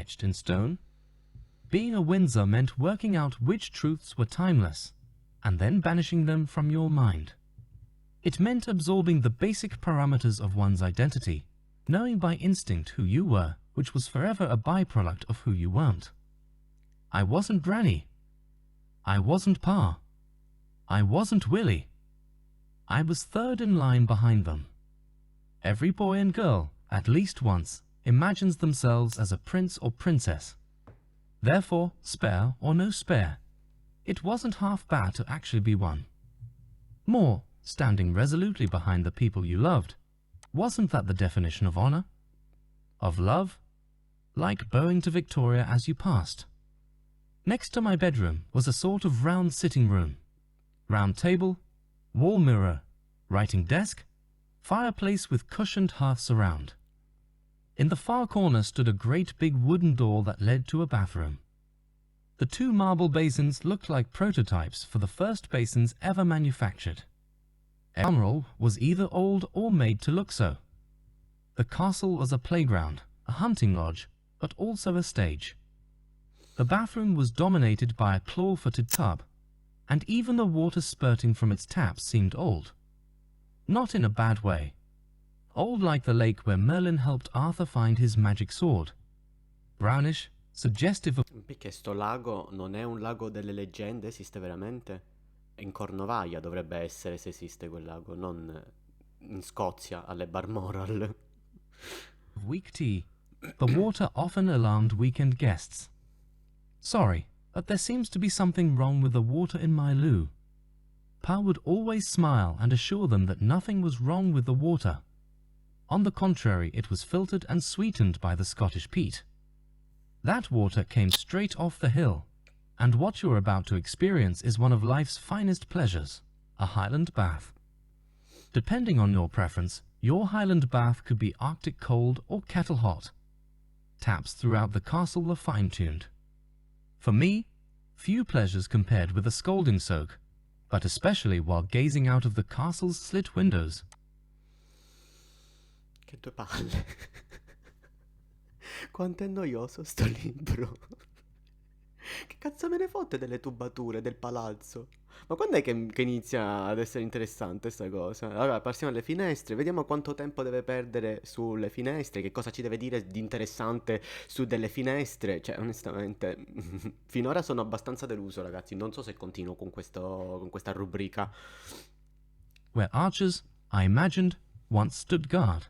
etched in stone. Being a Windsor meant working out which truths were timeless, and then banishing them from your mind. It meant absorbing the basic parameters of one's identity, knowing by instinct who you were, which was forever a byproduct of who you weren't. I wasn't Granny. I wasn't Pa. I wasn't Willie. I was third in line behind them. Every boy and girl, at least once, imagines themselves as a prince or princess. Therefore, spare or no spare, it wasn't half bad to actually be one. More, standing resolutely behind the people you loved. Wasn't that the definition of honor? Of love? Like bowing to Victoria as you passed. Next to my bedroom was a sort of round sitting room. Round table, wall mirror, writing desk, fireplace with cushioned hearths around. In the far corner stood a great big wooden door that led to a bathroom. The two marble basins looked like prototypes for the first basins ever manufactured. Balmoral was either old or made to look so. The castle was a playground, a hunting lodge, but also a stage. The bathroom was dominated by a claw-footed tub, and even the water spurting from its taps seemed old. Not in a bad way. Old like the lake where Merlin helped Arthur find his magic sword. Brownish, suggestive of... Perché sto lago non è un lago delle leggende? Esiste veramente? In Cornovaglia dovrebbe essere, se esiste quel lago, non in Scozia, alle Balmoral. Weak tea. The water often alarmed weekend guests. Sorry, but there seems to be something wrong with the water in my loo. Pa would always smile and assure them that nothing was wrong with the water. On the contrary, it was filtered and sweetened by the Scottish peat. That water came straight off the hill, and what you're about to experience is one of life's finest pleasures, a Highland bath. Depending on your preference, your Highland bath could be Arctic cold or kettle hot. Taps throughout the castle were fine-tuned. For me, few pleasures compared with a scalding soak, but especially while gazing out of the castle's slit windows. Che due palle. Quanto è noioso sto libro. Che cazzo me ne fotte delle tubature del palazzo? Ma quando è che inizia ad essere interessante sta cosa? Allora, passiamo alle finestre, vediamo quanto tempo deve perdere sulle finestre, che cosa ci deve dire di interessante su delle finestre. Cioè, onestamente, finora sono abbastanza deluso, ragazzi. Non so se continuo con questa rubrica. Where archers, I imagined, once stood guard.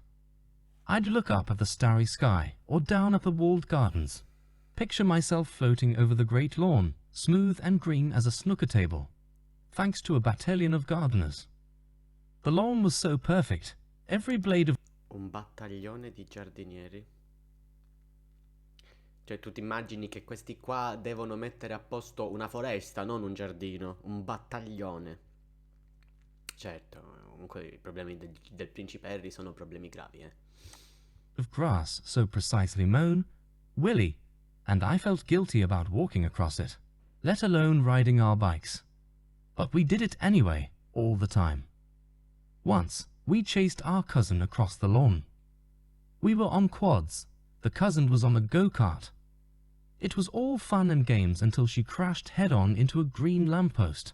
I'd look up at the starry sky, or down at the walled gardens. Picture myself floating over the great lawn, smooth and green as a snooker table, thanks to a battalion of gardeners. The lawn was so perfect, every blade of... Un battaglione di giardinieri. Cioè, tu ti immagini che questi qua devono mettere a posto una foresta, non un giardino, un battaglione. Certo, comunque i problemi del Principe Harry sono problemi gravi, of grass so precisely mown, Willie, and I felt guilty about walking across it, let alone riding our bikes. But we did it anyway, all the time. Once, we chased our cousin across the lawn. We were on quads, the cousin was on a go-kart. It was all fun and games until she crashed head-on into a green lamppost.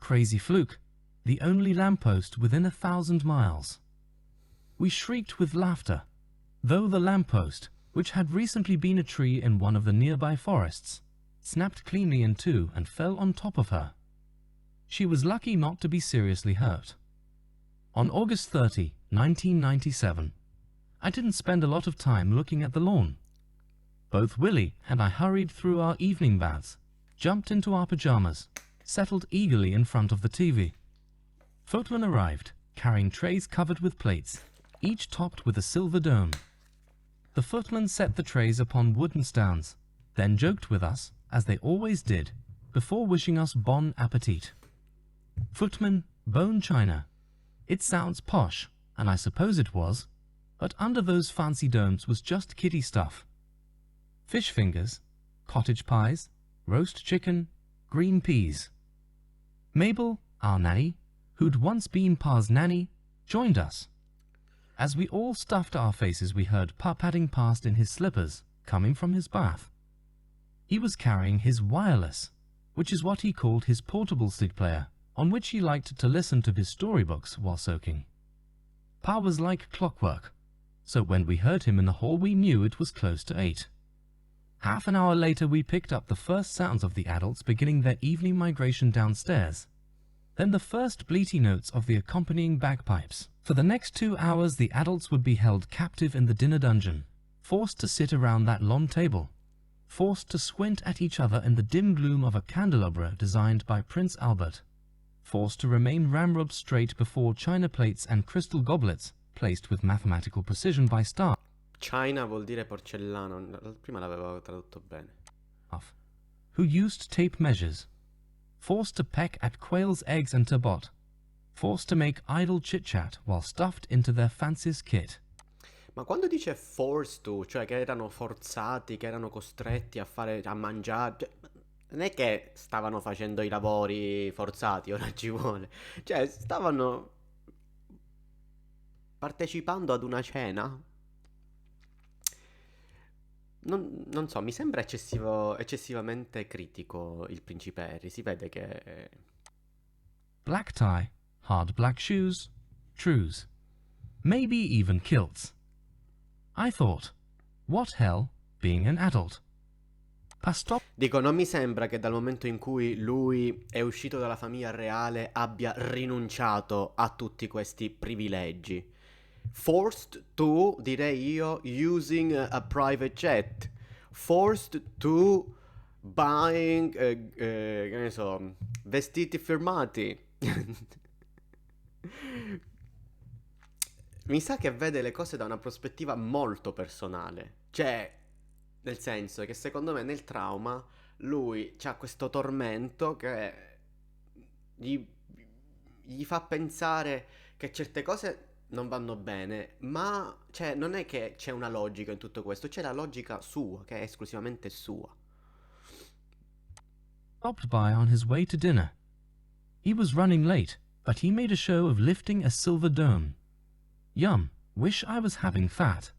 Crazy fluke, the only lamppost within 1,000 miles. We shrieked with laughter, though the lamppost, which had recently been a tree in one of the nearby forests, snapped cleanly in two and fell on top of her. She was lucky not to be seriously hurt. On August 30, 1997, I didn't spend a lot of time looking at the lawn. Both Willie and I hurried through our evening baths, jumped into our pajamas, settled eagerly in front of the TV. Footman arrived, carrying trays covered with plates, each topped with a silver dome. The footman set the trays upon wooden stands, then joked with us, as they always did, before wishing us bon appetit. Footman, bone china. It sounds posh, and I suppose it was, but under those fancy domes was just kiddie stuff. Fish fingers, cottage pies, roast chicken, green peas. Mabel, our nanny, who'd once been Pa's nanny, joined us. As we all stuffed our faces, we heard Pa padding past in his slippers, coming from his bath. He was carrying his wireless, which is what he called his portable CD player, on which he liked to listen to his storybooks while soaking. Pa was like clockwork, so when we heard him in the hall we knew it was close to 8. Half an hour later we picked up the first sounds of the adults beginning their evening migration downstairs, then the first bleaty notes of the accompanying bagpipes. For the next 2 hours the adults would be held captive in the dinner dungeon, forced to sit around that long table, forced to squint at each other in the dim gloom of a candelabra designed by Prince Albert, forced to remain ramrod straight before china plates and crystal goblets placed with mathematical precision by staff, China vuol dire porcellana, prima l'avevo tradotto bene. who used tape measures, forced to peck at quail's eggs and turbot, forced to make idle chit-chat while stuffed into their fanciest kit. Ma quando dice forced to, cioè che erano forzati, che erano costretti a fare, a mangiare, cioè, non è che stavano facendo i lavori forzati, ora ci vuole. Cioè, stavano partecipando ad una cena. Non so, mi sembra eccessivamente critico il principe Harry. Si vede che... Black tie, hard black shoes, trews, maybe even kilts. I thought, what hell, being an adult. Dico, non mi sembra che dal momento in cui lui è uscito dalla famiglia reale abbia rinunciato a tutti questi privilegi. Forced to, direi io, using a private jet. Forced to buying, che ne so, vestiti firmati. Mi sa che vede le cose da una prospettiva molto personale. Cioè, nel senso che secondo me nel trauma lui ha questo tormento che gli fa pensare che certe cose non vanno bene, ma cioè, non è che c'è una logica in tutto questo, c'è la logica sua, che è esclusivamente sua. Stopped by on his way to dinner. He was running late, but he made a show of lifting a silver dome. Yum, wish I was having that.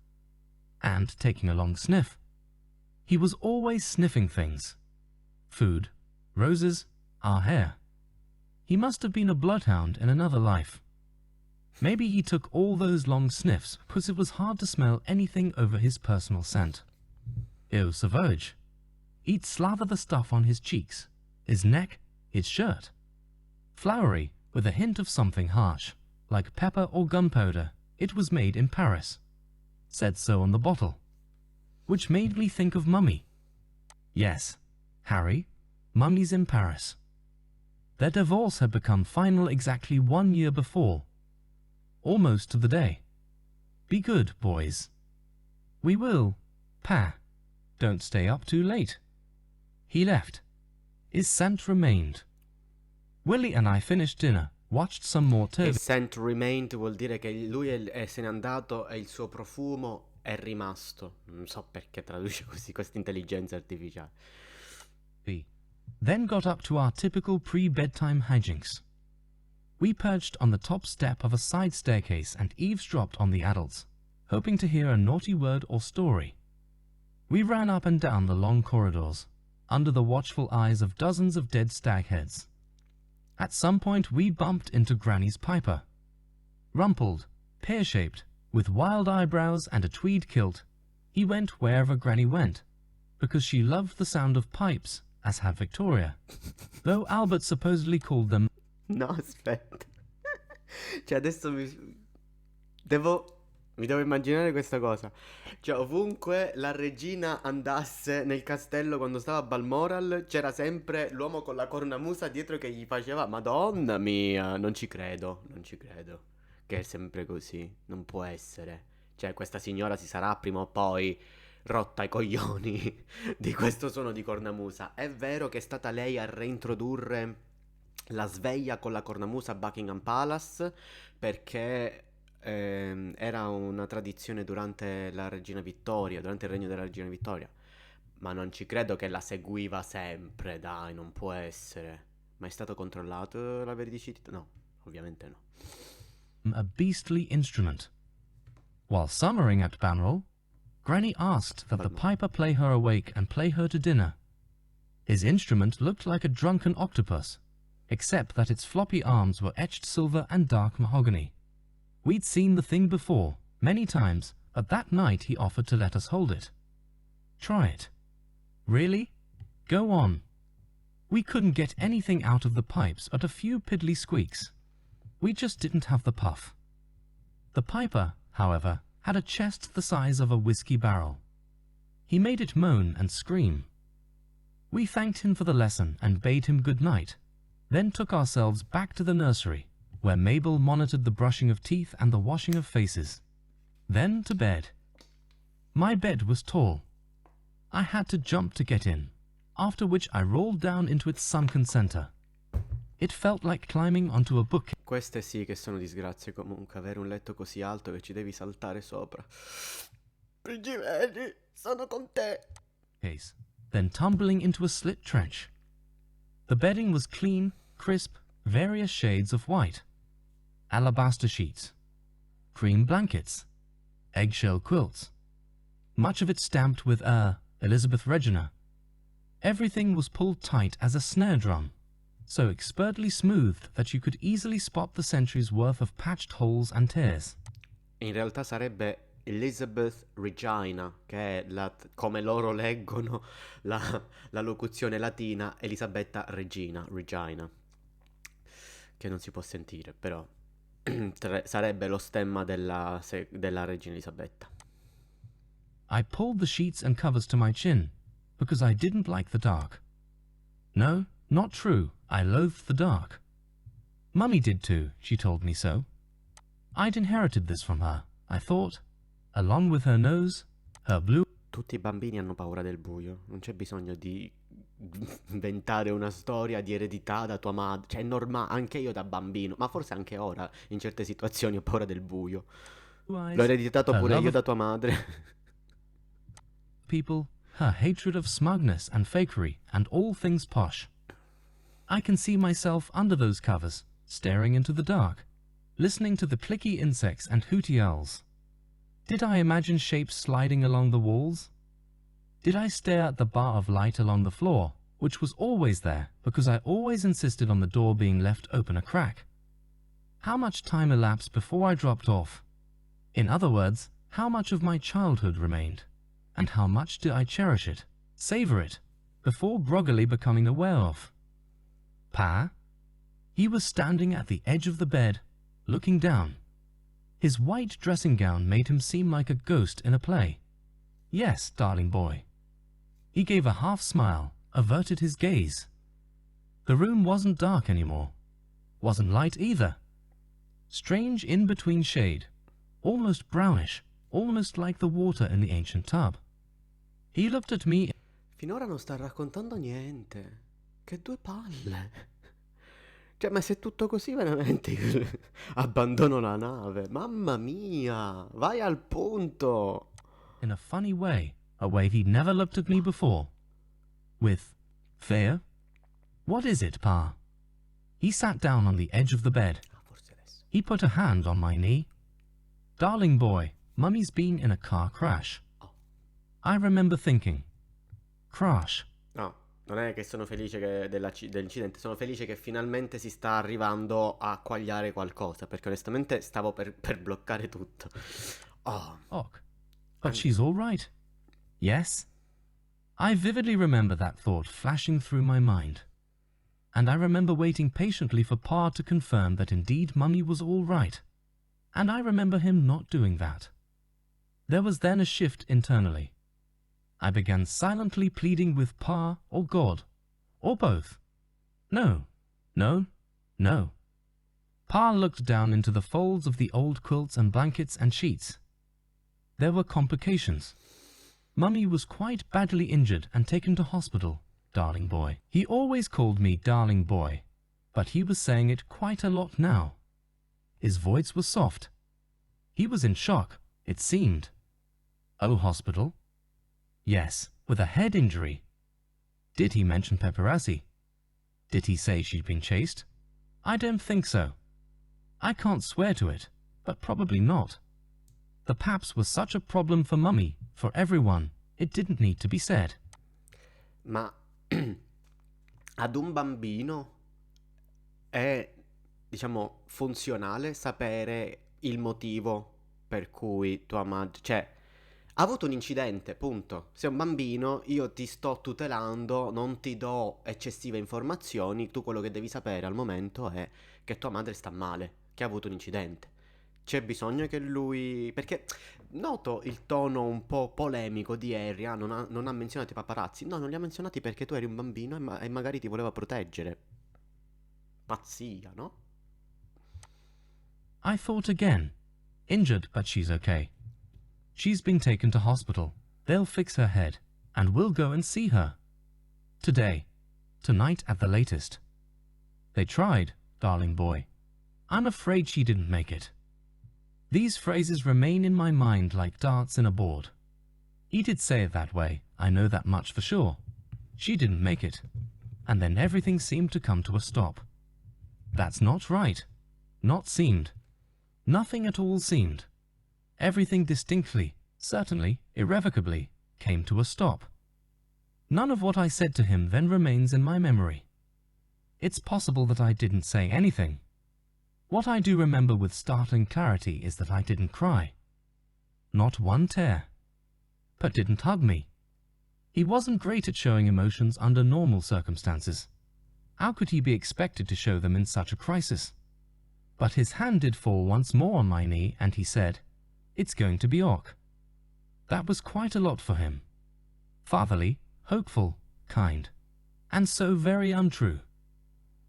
And taking a long sniff. He was always sniffing things. Food, roses, our hair. He must have been a bloodhound in another life. Maybe he took all those long sniffs because it was hard to smell anything over his personal scent. Eau sauvage. He'd slather the stuff on his cheeks, his neck, his shirt. Flowery, with a hint of something harsh, like pepper or gunpowder. It was made in Paris. Said so on the bottle. Which made me think of Mummy. Yes, Harry, Mummy's in Paris. Their divorce had become final exactly 1 year before. Almost to the day. Be good, boys. We will, Pa. Don't stay up too late. He left. His scent remained. Willie and I finished dinner, watched some more Che TV. scent remained vuol dire che lui se n'è andato e il suo profumo è rimasto. Non so perché traduce così questa intelligenza artificiale. Then got up to our typical pre-bedtime hijinks. We perched on the top step of a side staircase and eavesdropped on the adults, hoping to hear a naughty word or story. We ran up and down the long corridors, under the watchful eyes of dozens of dead stag heads. At some point we bumped into Granny's Piper. Rumpled, pear-shaped, with wild eyebrows and a tweed kilt, he went wherever Granny went, because she loved the sound of pipes, as had Victoria, though Albert supposedly called them. No, aspetta. Cioè adesso mi devo immaginare questa cosa. Cioè ovunque la regina andasse nel castello quando stava a Balmoral c'era sempre l'uomo con la cornamusa dietro che gli faceva Madonna mia, non ci credo che è sempre così, non può essere. Cioè questa signora si sarà prima o poi rotta i coglioni di questo suono di cornamusa. È vero che è stata lei a reintrodurre la sveglia con la cornamusa a Buckingham Palace perché era una tradizione durante la regina Vittoria, durante il regno della regina Vittoria, ma non ci credo che la seguiva sempre, dai, non può essere. Ma è stato controllato la veridicità? No, ovviamente no. A beastly instrument. While summering at Balmoral, Granny asked that the Balmoral. piper play her awake and play her to dinner. His instrument looked like a drunken octopus, except that its floppy arms were etched silver and dark mahogany. We'd seen the thing before, many times, but that night he offered to let us hold it. Try it. Really? Go on. We couldn't get anything out of the pipes but a few piddly squeaks. We just didn't have the puff. The piper, however, had a chest the size of a whiskey barrel. He made it moan and scream. We thanked him for the lesson and bade him good night, then took ourselves back to the nursery, where Mabel monitored the brushing of teeth and the washing of faces. Then to bed. My bed was tall. I had to jump to get in, after which I rolled down into its sunken center. It felt like climbing onto a book. Queste sì che sono disgrazie comunque, avere un letto così alto che ci devi saltare sopra. Principelli, sono con te. Case, then tumbling into a slit trench. The bedding was clean, crisp, various shades of white. Alabaster sheets, cream blankets, eggshell quilts. Much of it stamped with Elizabeth Regina. Everything was pulled tight as a snare drum, so expertly smoothed that you could easily spot the century's worth of patched holes and tears. In realtà sarebbe Elizabeth Regina, che è come loro leggono la locuzione latina, Elisabetta Regina, che non si può sentire, però sarebbe lo stemma della regina Elisabetta. I pulled the sheets and covers to my chin, because I didn't like the dark. No, not true, I loathed the dark. Mummy did too, she told me so. I'd inherited this from her, I thought, along with her nose, her blue... Tutti i bambini hanno paura del buio, non c'è bisogno di inventare una storia di eredità da tua madre, cioè è normale, anche io da bambino, ma forse anche ora in certe situazioni ho paura del buio. L'ho ereditato pure io da tua madre. People, her hatred of smugness and fakery and all things posh. I can see myself under those covers, staring into the dark, listening to the clicky insects and hooty owls. Did I imagine shapes sliding along the walls? Did I stare at the bar of light along the floor, which was always there because I always insisted on the door being left open a crack? How much time elapsed before I dropped off? In other words, how much of my childhood remained? And how much did I cherish it, savor it, before groggily becoming aware of? Pa? He was standing at the edge of the bed, looking down. His white dressing gown made him seem like a ghost in a play. Yes, darling boy. He gave a half smile, averted his gaze. The room wasn't dark anymore. Wasn't light either. Strange in-between shade, almost brownish, almost like the water in the ancient tub. He looked at me. Finora non sta raccontando niente. Che due palle. Cioè, ma se è tutto così veramente io abbandono la nave. Mamma mia, vai al punto. In a funny way he'd never looked at me before. With, fear? What is it, Pa? He sat down on the edge of the bed. He put a hand on my knee. Darling boy, Mummy's been in a car crash. I remember thinking, crash. No, non è che sono felice dell'incidente, sono felice che finalmente si sta arrivando a quagliare qualcosa, perché onestamente stavo per bloccare tutto. Oh. But she's all right. Yes? I vividly remember that thought flashing through my mind. And I remember waiting patiently for Pa to confirm that indeed Mummy was all right. And I remember him not doing that. There was then a shift internally. I began silently pleading with Pa or God, or both. No. Pa looked down into the folds of the old quilts and blankets and sheets. There were complications. Mummy was quite badly injured and taken to hospital, darling boy. He always called me darling boy, but he was saying it quite a lot now. His voice was soft. He was in shock, it seemed. Oh, hospital? Yes, with a head injury. Did he mention paparazzi? Did he say she'd been chased? I don't think so. I can't swear to it, but probably not. The Paps was such a problem for Mummy, for everyone. It didn't need to be said. Ma ad un bambino è, diciamo, funzionale sapere il motivo per cui tua madre... Cioè, ha avuto un incidente, punto. Sei un bambino, io ti sto tutelando, non ti do eccessive informazioni, tu quello che devi sapere al momento è che tua madre sta male, che ha avuto un incidente. C'è bisogno che lui... Perché noto il tono un po' polemico di Harry, non ha menzionato i paparazzi. No, non li ha menzionati perché tu eri un bambino e magari ti voleva proteggere. Pazzia, no? I thought again. Injured, but she's okay. She's been taken to hospital. They'll fix her head, and we'll go and see her. Today. Tonight at the latest. They tried, darling boy. I'm afraid she didn't make it. These phrases remain in my mind like darts in a board. He did say it that way, I know that much for sure. She didn't make it. And then everything seemed to come to a stop. That's not right. Not seemed. Nothing at all seemed. Everything distinctly, certainly, irrevocably, came to a stop. None of what I said to him then remains in my memory. It's possible that I didn't say anything. What I do remember with startling clarity is that I didn't cry. Not one tear. But didn't hug me. He wasn't great at showing emotions under normal circumstances. How could he be expected to show them in such a crisis? But his hand did fall once more on my knee, and he said, "It's going to be ok." That was quite a lot for him. Fatherly, hopeful, kind, and so very untrue.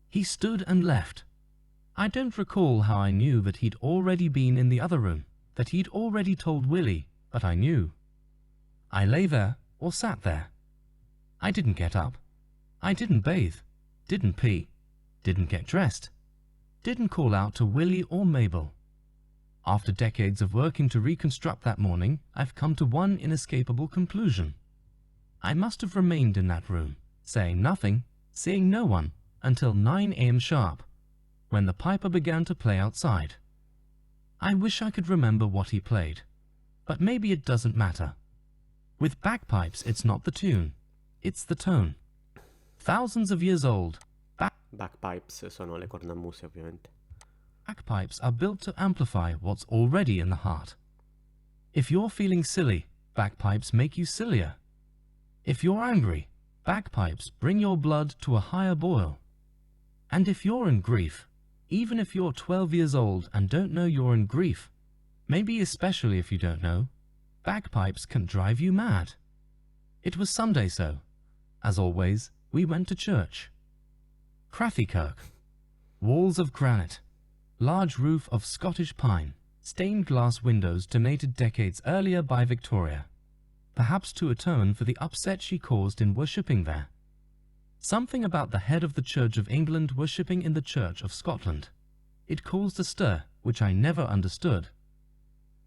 He stood and left. I don't recall how I knew that he'd already been in the other room, that he'd already told Willie, but I knew. I lay there, or sat there. I didn't get up. I didn't bathe, didn't pee, didn't get dressed, didn't call out to Willie or Mabel. After decades of working to reconstruct that morning, I've come to one inescapable conclusion. I must have remained in that room, saying nothing, seeing no one, until 9 a.m. sharp, when the piper began to play outside. I wish I could remember what he played, but maybe it doesn't matter. With bagpipes, it's not the tune, it's the tone. Thousands of years old, Bagpipes sono le cornamuse, ovviamente. bagpipes are built to amplify what's already in the heart. If you're feeling silly, bagpipes make you sillier. If you're angry, bagpipes bring your blood to a higher boil. And if you're in grief, even if you're 12 years old and don't know you're in grief, maybe especially if you don't know, bagpipes can drive you mad. It was Sunday, so, as always, we went to church. Crathykirk. Walls of granite. Large roof of Scottish pine. Stained glass windows donated decades earlier by Victoria, perhaps to atone for the upset she caused in worshipping there. Something about the head of the Church of England worshipping in the Church of Scotland. It caused a stir, which I never understood.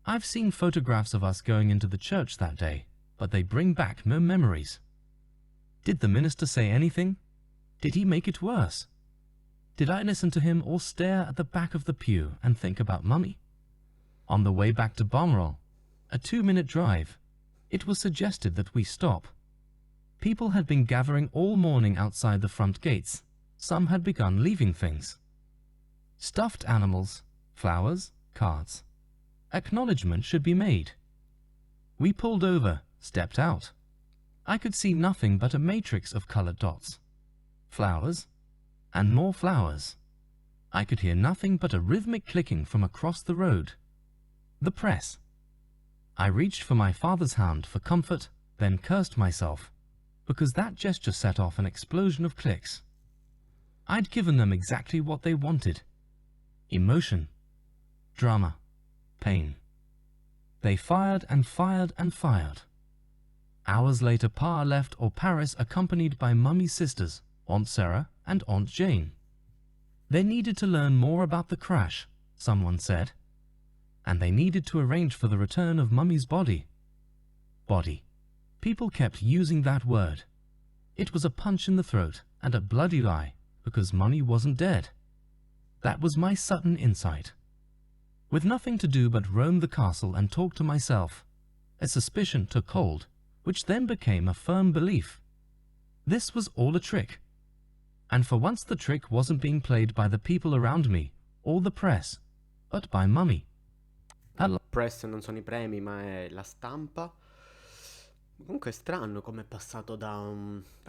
I've seen photographs of us going into the church that day, but they bring back no memories. Did the minister say anything? Did he make it worse? Did I listen to him or stare at the back of the pew and think about Mummy? On the way back to Balmoral, a 2-minute drive, it was suggested that we stop. People had been gathering all morning outside the front gates. Some had begun leaving things. Stuffed animals, flowers, cards. Acknowledgement should be made. We pulled over, stepped out. I could see nothing but a matrix of colored dots. Flowers, and more flowers. I could hear nothing but a rhythmic clicking from across the road. The press. I reached for my father's hand for comfort, then cursed myself, because that gesture set off an explosion of clicks. I'd given them exactly what they wanted. Emotion, drama, pain. They fired and fired and fired. Hours later, Pa left or Paris accompanied by Mummy's sisters, Aunt Sarah and Aunt Jane. They needed to learn more about the crash, someone said, and they needed to arrange for the return of Mummy's body. Body. People kept using that word. It was a punch in the throat and a bloody lie, because Mummy wasn't dead. That was my sudden insight. with nothing to do but roam the castle and talk to myself. A suspicion took hold, which then became a firm belief. This was all a trick. And for once the trick wasn't being played by the people around me, or the press, but by Mummy. Il press non sono i premi, ma è la stampa. Comunque è strano come è passato da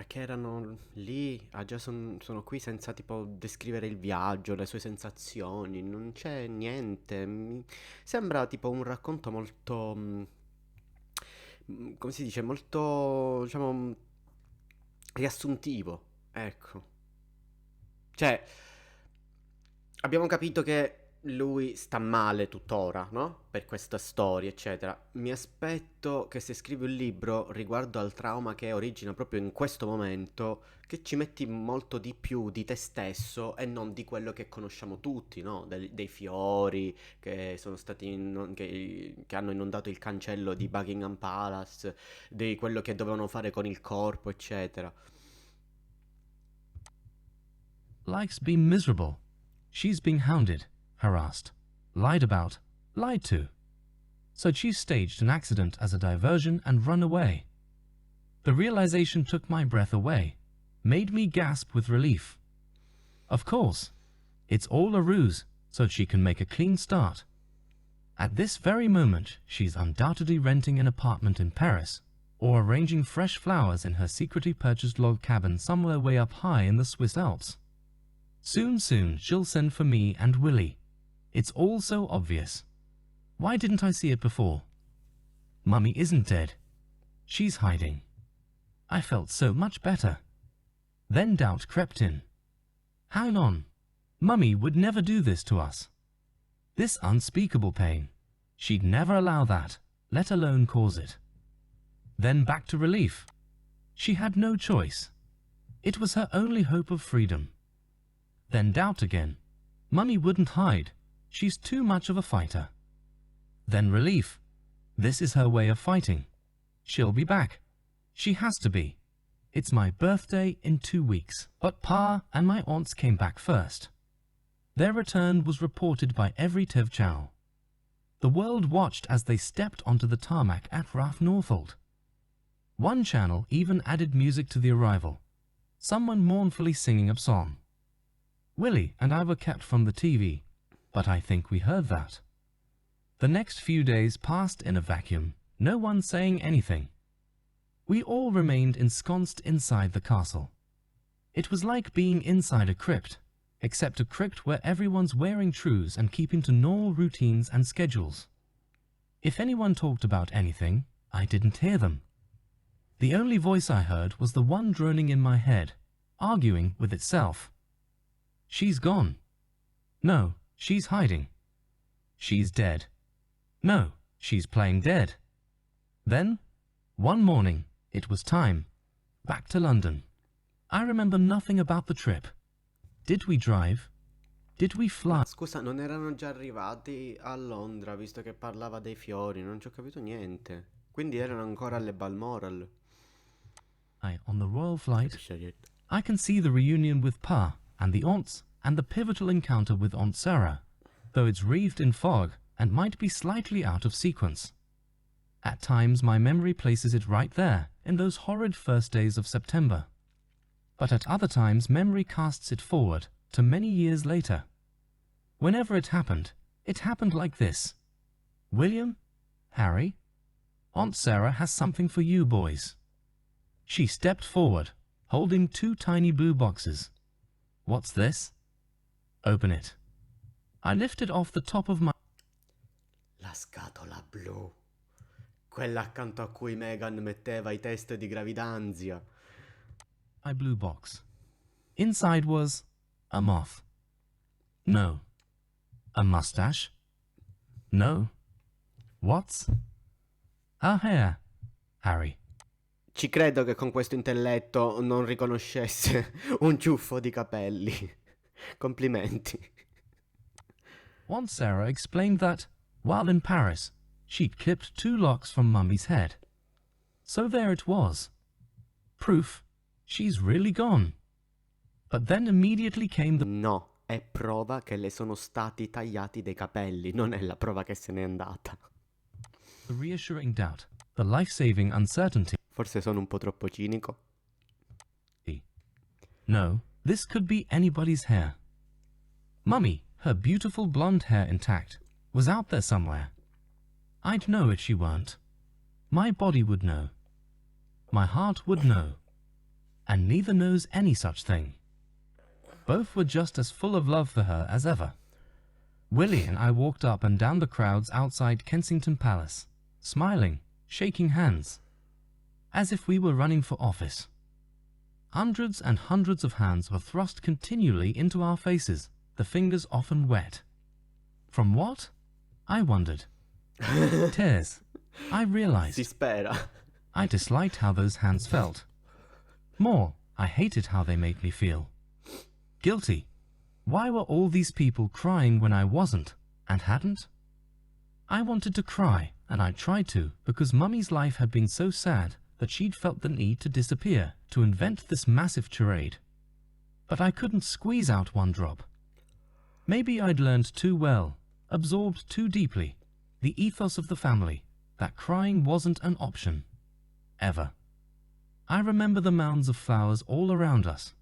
che erano lì a già sono qui senza tipo descrivere il viaggio, le sue sensazioni, non c'è niente. Sembra tipo un racconto molto, come si dice, molto, diciamo, riassuntivo, ecco. Cioè, abbiamo capito che lui sta male tuttora, no? Per questa storia, eccetera. Mi aspetto che se scrivi un libro riguardo al trauma che origina proprio in questo momento, che ci metti molto di più di te stesso e non di quello che conosciamo tutti, no? Dei fiori che sono stati che hanno inondato il cancello di Buckingham Palace, di quello che dovevano fare con il corpo, eccetera. Likes being miserable. She's being hounded, harassed, lied about, lied to. So she staged an accident as a diversion and run away. The realization took my breath away, made me gasp with relief. Of course, it's all a ruse so she can make a clean start. At this very moment, she's undoubtedly renting an apartment in Paris, or arranging fresh flowers in her secretly purchased log cabin somewhere way up high in the Swiss Alps. Soon she'll send for me and Willie. It's all so obvious. Why didn't I see it before? Mummy isn't dead. She's hiding. I felt so much better. Then doubt crept in. Hang on. Mummy would never do this to us. This unspeakable pain. She'd never allow that, let alone cause it. Then back to relief. She had no choice. It was her only hope of freedom. Then doubt again. Mummy wouldn't hide. She's too much of a fighter. Then relief. This is her way of fighting. She'll be back. She has to be. It's my birthday in 2 weeks. But Pa and my aunts came back first. Their return was reported by every Tev Chow. The world watched as they stepped onto the tarmac at Ralph Northolt. One channel even added music to the arrival. Someone mournfully singing a song. Willie and I were kept from the TV, but I think we heard that. The next few days passed in a vacuum, no one saying anything. We all remained ensconced inside the castle. It was like being inside a crypt, except a crypt where everyone's wearing trues and keeping to normal routines and schedules. If anyone talked about anything, I didn't hear them. The only voice I heard was the one droning in my head, arguing with itself. She's gone. No, she's hiding. She's dead. No, she's playing dead. Then, one morning, it was time. Back to London. I remember nothing about the trip. Did we drive? Did we fly? Scusa, non erano già arrivati a Londra, visto che parlava dei fiori, non ci ho capito niente. Quindi erano ancora alle Balmoral. On the royal flight, I can see the reunion with Pa and the aunts and the pivotal encounter with Aunt Sarah, though it's wreathed in fog and might be slightly out of sequence. At times my memory places it right there, in those horrid first days of September. But at other times memory casts it forward to many years later. Whenever it happened like this. William, Harry, Aunt Sarah has something for you boys. She stepped forward, holding 2 tiny blue boxes. What's this? Open it. I lifted off the top of my... La scatola blu. Quella accanto a cui Meghan metteva I test di gravidanza. My blue box. Inside was a moth. No. A mustache? No. What's? Her hair, Harry. Ci credo che con questo intelletto non riconoscesse un ciuffo di capelli. Complimenti. Aunt Sarah explained that, while in Paris, she'd clipped 2 locks from Mummy's head. So there it was. Proof she's really gone. But then immediately came the... No, è prova che le sono stati tagliati dei capelli, non è la prova che se n'è andata. The reassuring doubt, the life-saving uncertainty. Forse sono un po' troppo cinico. No, this could be anybody's hair. Mummy, her beautiful blonde hair intact, was out there somewhere. I'd know if she weren't. My body would know. My heart would know. And neither knows any such thing. Both were just as full of love for her as ever. Willie and I walked up and down the crowds outside Kensington Palace, smiling, shaking hands, as if we were running for office. Hundreds and hundreds of hands were thrust continually into our faces, the fingers often wet. From what? I wondered. Tears. I realized. Si spera. I disliked how those hands felt. More, I hated how they made me feel. Guilty. Why were all these people crying when I wasn't, and hadn't? I wanted to cry, and I tried to, because Mummy's life had been so sad that she'd felt the need to disappear, to invent this massive charade. But I couldn't squeeze out one drop. Maybe I'd learned too well, absorbed too deeply, the ethos of the family, that crying wasn't an option. Ever. I remember the mounds of flowers all around us.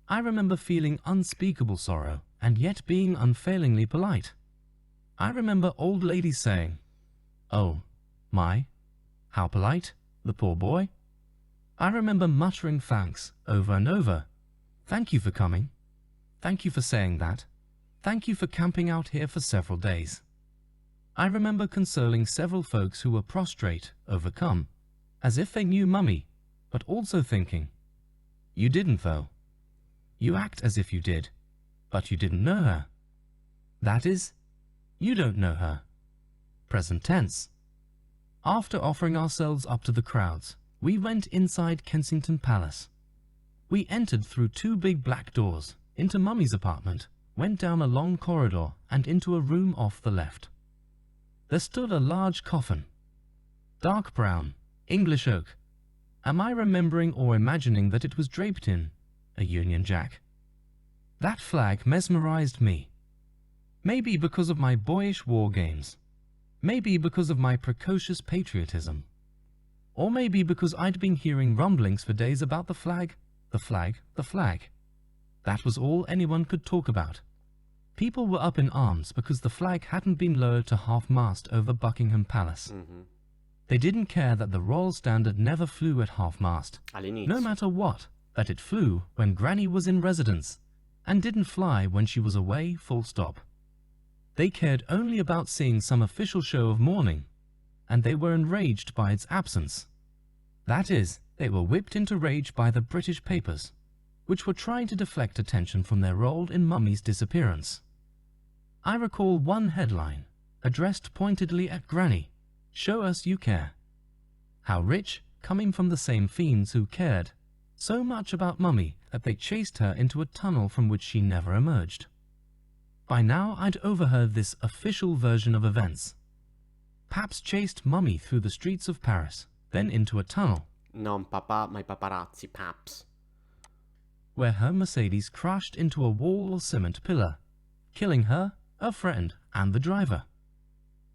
I remember feeling unspeakable sorrow, and yet being unfailingly polite. I remember old ladies saying, "Oh, my, how polite, the poor boy." I remember muttering thanks over and over. "Thank you for coming. Thank you for saying that. Thank you for camping out here for several days." I remember consoling several folks who were prostrate, overcome, as if they knew Mummy, but also thinking, "You didn't though. You act as if you did, but you didn't know her. That is, you don't know her." Present tense. After offering ourselves up to the crowds, we went inside Kensington Palace. We entered through two big black doors, into Mummy's apartment, went down a long corridor and into a room off the left. There stood a large coffin. Dark brown, English oak. Am I remembering or imagining that it was draped in a Union Jack? That flag mesmerized me. Maybe because of my boyish war games. Maybe because of my precocious patriotism. Or maybe because I'd been hearing rumblings for days about the flag, the flag, the flag. That was all anyone could talk about. People were up in arms because the flag hadn't been lowered to half-mast over Buckingham Palace. They didn't care that the royal standard never flew at half-mast, no matter what, that it flew when Granny was in residence, and didn't fly when she was away, full stop. They cared only about seeing some official show of mourning, and they were enraged by its absence. That is, they were whipped into rage by the British papers, which were trying to deflect attention from their role in Mummy's disappearance. I recall one headline, addressed pointedly at Granny, "Show us you care." How rich, coming from the same fiends who cared so much about Mummy that they chased her into a tunnel from which she never emerged. By now I'd overheard this official version of events. Paps chased Mummy through the streets of Paris, then into a tunnel. Non papà, ma i paparazzi, Paps. Where her Mercedes crashed into a wall or cement pillar, killing her, a friend, and the driver.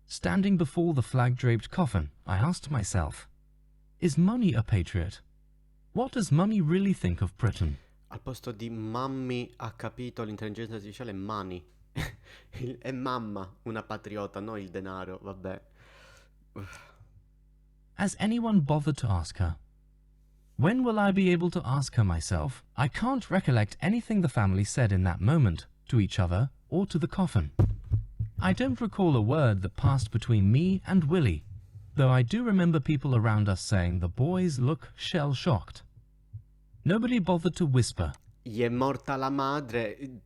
Standing before the flag-draped coffin, I asked myself, is Mummy a patriot? What does Mummy really think of Britain? Al posto di Mummy ha capito l'intelligenza artificiale Money. È mamma una patriota, no il denaro, vabbè. Has anyone bothered to ask her? When will I be able to ask her myself? I can't recollect anything the family said in that moment, to each other or to the coffin. I don't recall a word that passed between me and Willie, though I do remember people around us saying the boys look shell-shocked. Nobody bothered to whisper. Gli è morta la madre.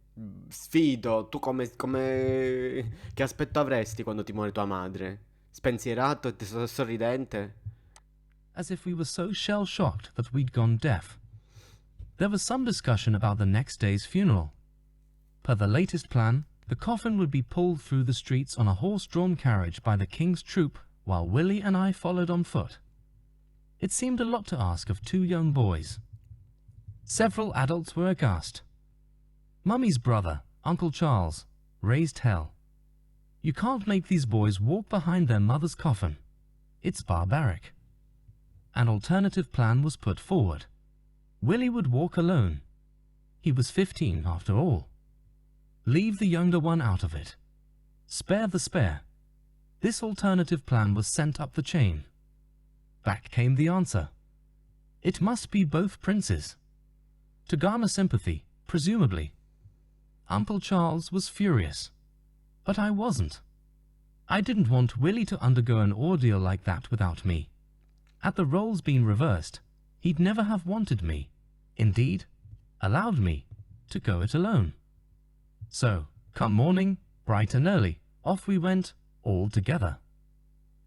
Sfido, tu che aspetto avresti quando ti muore tua madre? Spensierato e sorridente? As if we were so shell-shocked that we'd gone deaf. There was some discussion about the next day's funeral. Per the latest plan, the coffin would be pulled through the streets on a horse-drawn carriage by the King's troop, while Willie and I followed on foot. It seemed a lot to ask of two young boys. Several adults were aghast. Mummy's brother, Uncle Charles, raised hell. You can't make these boys walk behind their mother's coffin. It's barbaric. An alternative plan was put forward. Willie would walk alone. He was 15 after all. Leave the younger one out of it. Spare the spare. This alternative plan was sent up the chain. Back came the answer. It must be both princes. To garner sympathy, presumably. Uncle Charles was furious. But I wasn't. I didn't want Willie to undergo an ordeal like that without me. Had the roles been reversed, he'd never have wanted me, indeed, allowed me, to go it alone. So, come morning, bright and early, off we went, all together.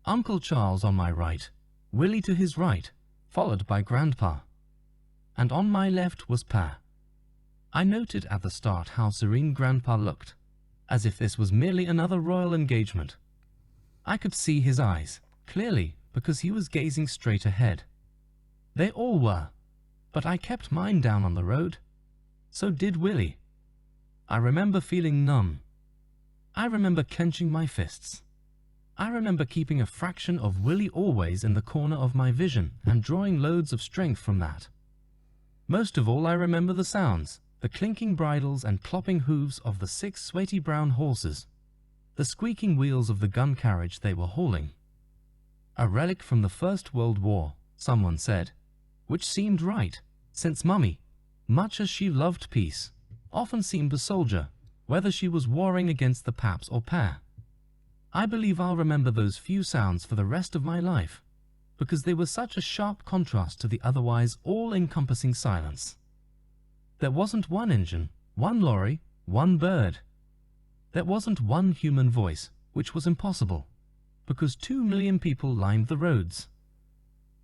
Uncle Charles on my right, Willie to his right, followed by Grandpa. And on my left was Pa. I noted at the start how serene Grandpa looked, as if this was merely another royal engagement. I could see his eyes, clearly, because he was gazing straight ahead. They all were, but I kept mine down on the road. So did Willie. I remember feeling numb. I remember clenching my fists. I remember keeping a fraction of Willie always in the corner of my vision and drawing loads of strength from that. Most of all, I remember the sounds, the clinking bridles and clopping hooves of the 6 sweaty brown horses, the squeaking wheels of the gun carriage they were hauling. A relic from the First World War, someone said, which seemed right, since Mummy, much as she loved peace, often seemed a soldier, whether she was warring against the Paps or Pa. I believe I'll remember those few sounds for the rest of my life, because they were such a sharp contrast to the otherwise all-encompassing silence. There wasn't one engine, one lorry, one bird. There wasn't one human voice, which was impossible, because 2 million people lined the roads.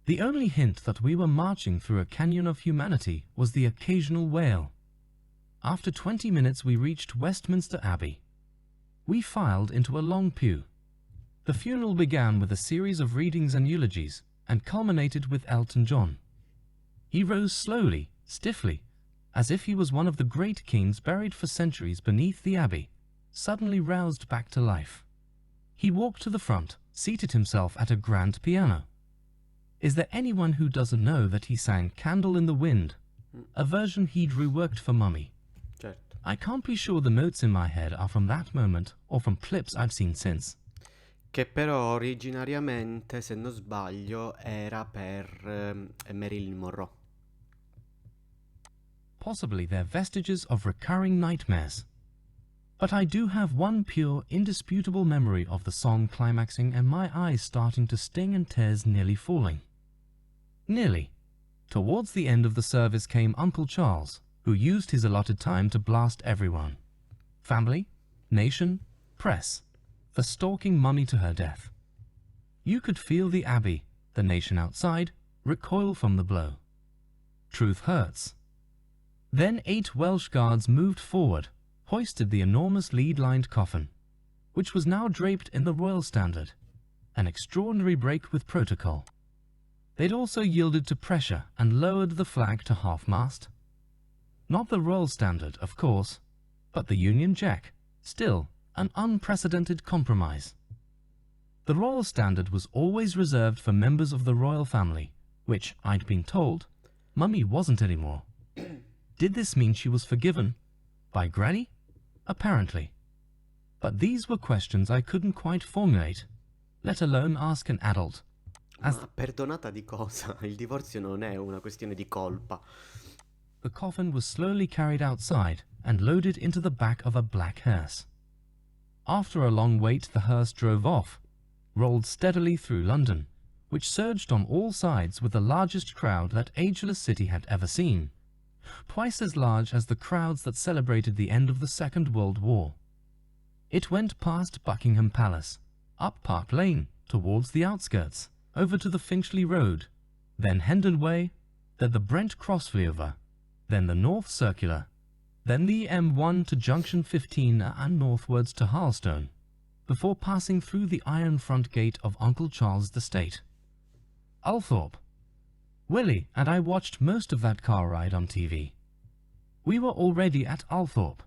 The only hint that we were marching through a canyon of humanity was the occasional wail. After 20 minutes we reached Westminster Abbey. We filed into a long pew. The funeral began with a series of readings and eulogies, and culminated with Elton John. He rose slowly, stiffly, as if he was one of the great kings buried for centuries beneath the abbey, suddenly roused back to life. He walked to the front, seated himself at a grand piano. Is there anyone who doesn't know that he sang Candle in the Wind, a version he'd reworked for Mummy? Certo. I can't be sure the notes in my head are from that moment or from clips I've seen since. Che però originariamente, se non sbaglio, era per Marilyn Monroe. Possibly they're vestiges of recurring nightmares. But I do have one pure, indisputable memory of the song climaxing and my eyes starting to sting and tears nearly falling. Nearly. Towards the end of the service came Uncle Charles, who used his allotted time to blast everyone. Family, nation, press, for stalking Mummy to her death. You could feel the abbey, the nation outside, recoil from the blow. Truth hurts. Then 8 Welsh guards moved forward, hoisted the enormous lead-lined coffin, which was now draped in the royal standard, an extraordinary break with protocol. They'd also yielded to pressure and lowered the flag to half-mast. Not the royal standard, of course, but the Union Jack, still an unprecedented compromise. The royal standard was always reserved for members of the royal family, which, I'd been told, Mummy wasn't anymore. Did this mean she was forgiven? By Granny? Apparently. But these were questions I couldn't quite formulate, let alone ask an adult. Ma perdonata di cosa? Il divorzio non è una questione di colpa. The coffin was slowly carried outside and loaded into the back of a black hearse. After a long wait, the hearse drove off, rolled steadily through London, which surged on all sides with the largest crowd that ageless city had ever seen, twice as large as the crowds that celebrated the end of the Second World War. It went past Buckingham Palace, up Park Lane, towards the outskirts, over to the Finchley Road, then Hendon Way, then the Brent Crossflyover, then the North Circular, then the M1 to Junction 15 and northwards to Harlestone, before passing through the iron front gate of Uncle Charles' estate. Althorpe. Willie and I watched most of that car ride on TV. We were already at Althorpe.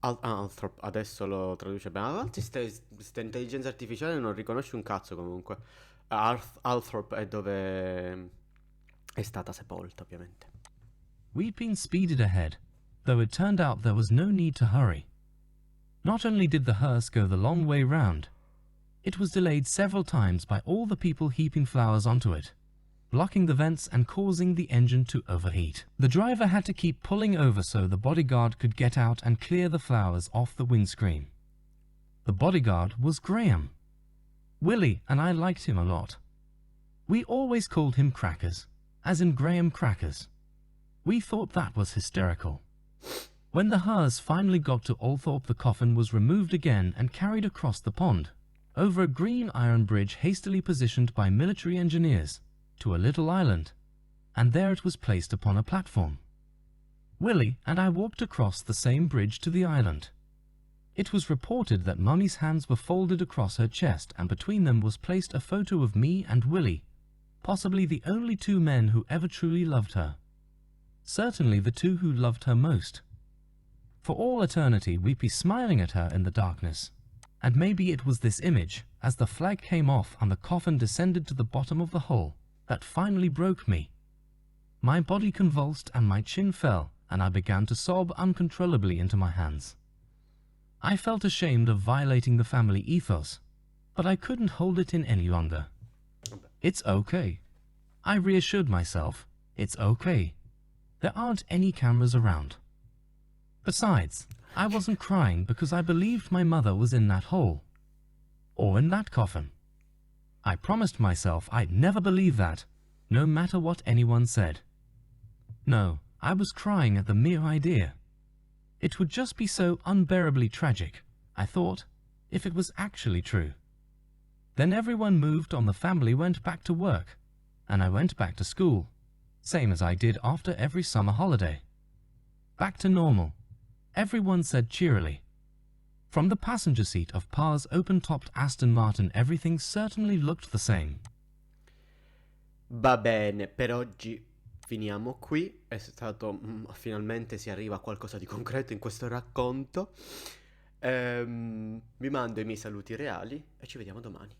Althorp, adesso lo traduce bene. Avanti, ste intelligenza artificiale non riconosce un cazzo comunque. Althorp è dove è stata sepolta, ovviamente. Weeping speeded ahead, though it turned out there was no need to hurry. Not only did the hearse go the long way round, it was delayed several times by all the people heaping flowers onto it, blocking the vents and causing the engine to overheat. The driver had to keep pulling over so the bodyguard could get out and clear the flowers off the windscreen. The bodyguard was Graham. Willie and I liked him a lot. We always called him Crackers, as in Graham Crackers. We thought that was hysterical. When the hearse finally got to Althorp, the coffin was removed again and carried across the pond, over a green iron bridge hastily positioned by military engineers, to a little island, and there it was placed upon a platform. Willie and I walked across the same bridge to the island. It was reported that Mummy's hands were folded across her chest, and between them was placed a photo of me and Willie, possibly the only two men who ever truly loved her. Certainly the two who loved her most. For all eternity we'd be smiling at her in the darkness. And maybe it was this image, as the flag came off and the coffin descended to the bottom of the hole, that finally broke me. My body convulsed and my chin fell, and I began to sob uncontrollably into my hands. I felt ashamed of violating the family ethos, but I couldn't hold it in any longer. It's okay. I reassured myself, it's okay. There aren't any cameras around. Besides, I wasn't crying because I believed my mother was in that hole, or in that coffin. I promised myself I'd never believe that, no matter what anyone said. No, I was crying at the mere idea. It would just be so unbearably tragic, I thought, if it was actually true. Then everyone moved on, the family went back to work, and I went back to school, same as I did after every summer holiday. Back to normal, everyone said cheerily. From the passenger seat of Pa's open-topped Aston Martin, everything certainly looked the same. Va bene, per oggi finiamo qui. È stato finalmente si arriva a qualcosa di concreto in questo racconto. Vi mando i miei saluti reali e ci vediamo domani.